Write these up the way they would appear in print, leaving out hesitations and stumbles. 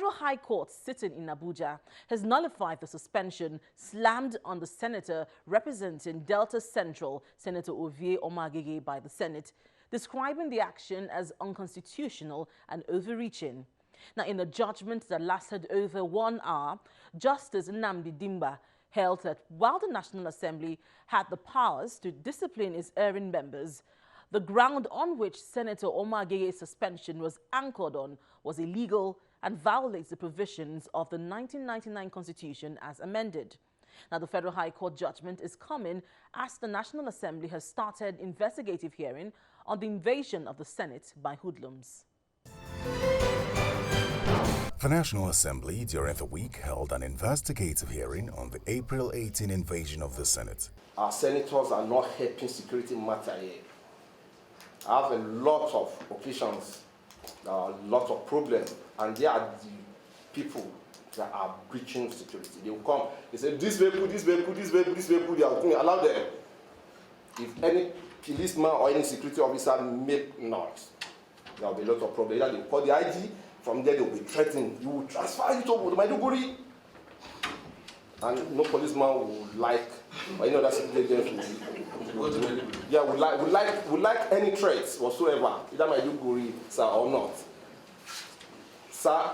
Federal High Court sitting in Abuja has nullified the suspension slammed on the senator representing Delta Central, Senator Omo-Agege, by the Senate, describing the action as unconstitutional and overreaching. Now, in a judgment that lasted over 1 hour, Justice Nnamdi Dimba held that while the National Assembly had the powers to discipline its erring members, the ground on which Senator Omo-Agege's suspension was anchored on was illegal and violates the provisions of the 1999 Constitution as amended. Now, the Federal High Court judgment is coming as the National Assembly has started investigative hearing on the invasion of the Senate by hoodlums. The National Assembly during the week held an investigative hearing on the April 18 invasion of the Senate. Our senators are not helping security matter here. I have a lot of occasions, a lot of problems, and they are the people that are breaching security. They will come, they say, this vehicle, this vehicle, this vehicle, this vehicle, they are going to allow them. If any policeman or any security officer make noise, there will be a lot of problems. Either they will call the IG, from there they will be threatened. You will transfer it to Maiduguri. And no policeman would like, or any other security agency would like any threats whatsoever, either Maiduguri, sir, or not. Sir,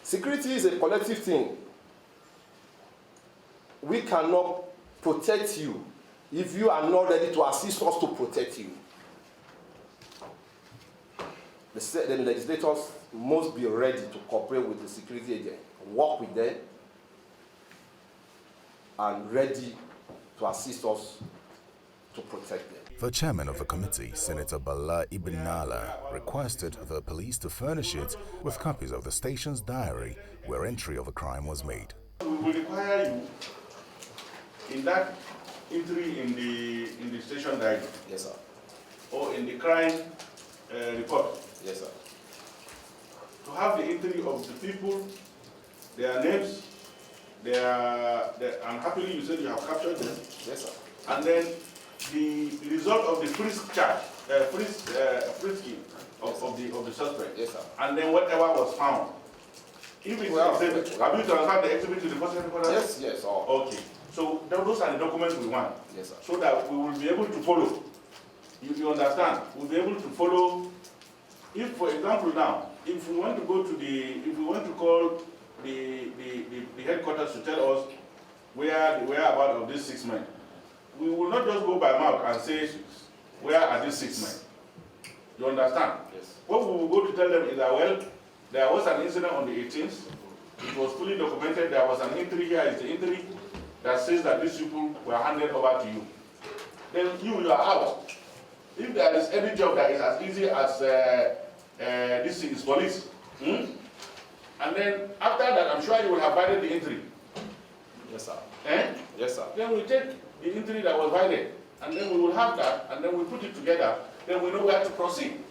security is a collective thing. We cannot protect you if you are not ready to assist us to protect you. The legislators must be ready to cooperate with the security agent, work with them, and ready to assist us to protect them. The chairman of the committee, Senator Bala Ibn Nala, requested the police to furnish it with copies of the station's diary where entry of the crime was made. We will require you in that entry in the station diary. Yes, sir. Or in the crime report. Yes, sir. To have the entry of the people, their names, and happily you said you have captured them. Yes, sir. And then the result of the frisk charge, frisking of the suspect. Yes, sir. And then whatever was found. If it's exhibit, have you transferred the exhibit to the first headquarters? Yes, yes. Oh. Okay. So those are the documents we want. Yes, sir. So that we will be able to follow. You understand? We'll be able to follow. If, for example, now, if we want to go to call the headquarters to tell us whereabouts of these 6 men, we will not just go by mouth and say, where are these 6 men? You understand? Yes. What we will go to tell them is that, well, there was an incident on the 18th. It was fully documented. There was an entry here. Is the entry that says that these people were handed over to you. Then you are out. If there is any job that is as easy as this is police, and then after that, I'm sure you will have violated the entry. Yes, sir. Eh? Yes, sir. Then we take the entry that was violated, and then we will have that, and then we put it together, then we know where to proceed.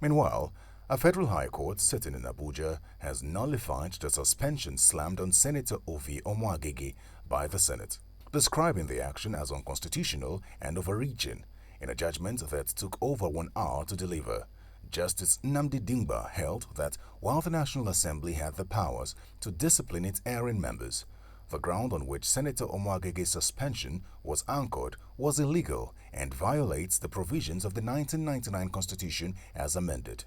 Meanwhile, a federal high court sitting in Abuja has nullified the suspension slammed on Senator Omo-Agege by the Senate, describing the action as unconstitutional and overreaching. In a judgment that took over 1 hour to deliver, Justice Nnamdi Dimba held that while the National Assembly had the powers to discipline its erring members, the ground on which Senator Omo-Agege's suspension was anchored was illegal and violates the provisions of the 1999 Constitution as amended.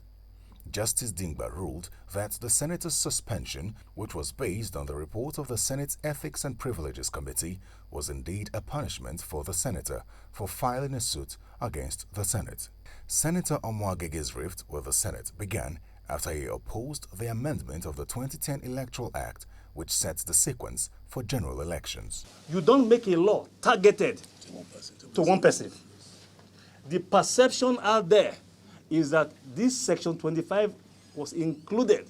Justice Dimba ruled that the senator's suspension, which was based on the report of the Senate's Ethics and Privileges Committee, was indeed a punishment for the senator for filing a suit against the Senate. Senator Omo-Agege's rift with the Senate began after he opposed the amendment of the 2010 Electoral Act, which sets the sequence for general elections. You don't make a law targeted to one person. The perception out there is that this Section 25 was included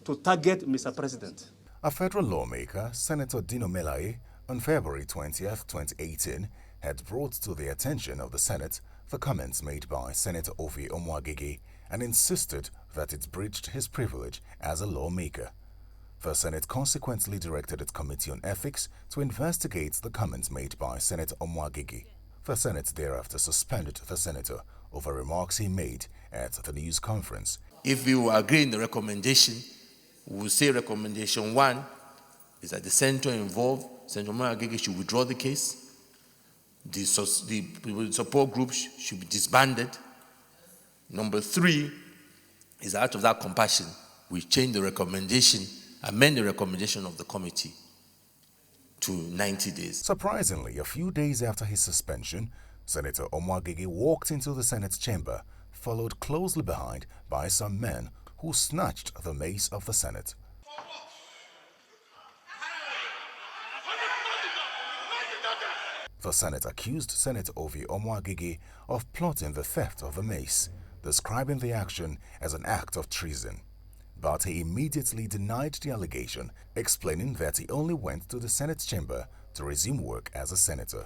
to target Mr. President. A federal lawmaker, Senator Dino Melaye, on February 20th, 2018, had brought to the attention of the Senate the comments made by Senator Omo-Agege and insisted that it breached his privilege as a lawmaker. The Senate consequently directed its Committee on Ethics to investigate the comments made by Senator Omo-Agege. The Senate thereafter suspended the senator over remarks he made at the news conference. If we will agree in the recommendation we will say recommendation 1 is that the senator involved, Senator Omo-Agege, should withdraw the case. The support group should be disbanded. Number 3 is that out of that compassion, we change the recommendation, amend the recommendation of the committee to 90 days. Surprisingly, a few days after his suspension, Senator Omo-Agege walked into the Senate chamber, followed closely behind by some men who snatched the mace of the Senate. The Senate accused Senator Omo-Agege of plotting the theft of the mace, describing the action as an act of treason. But he immediately denied the allegation, explaining that he only went to the Senate chamber to resume work as a senator.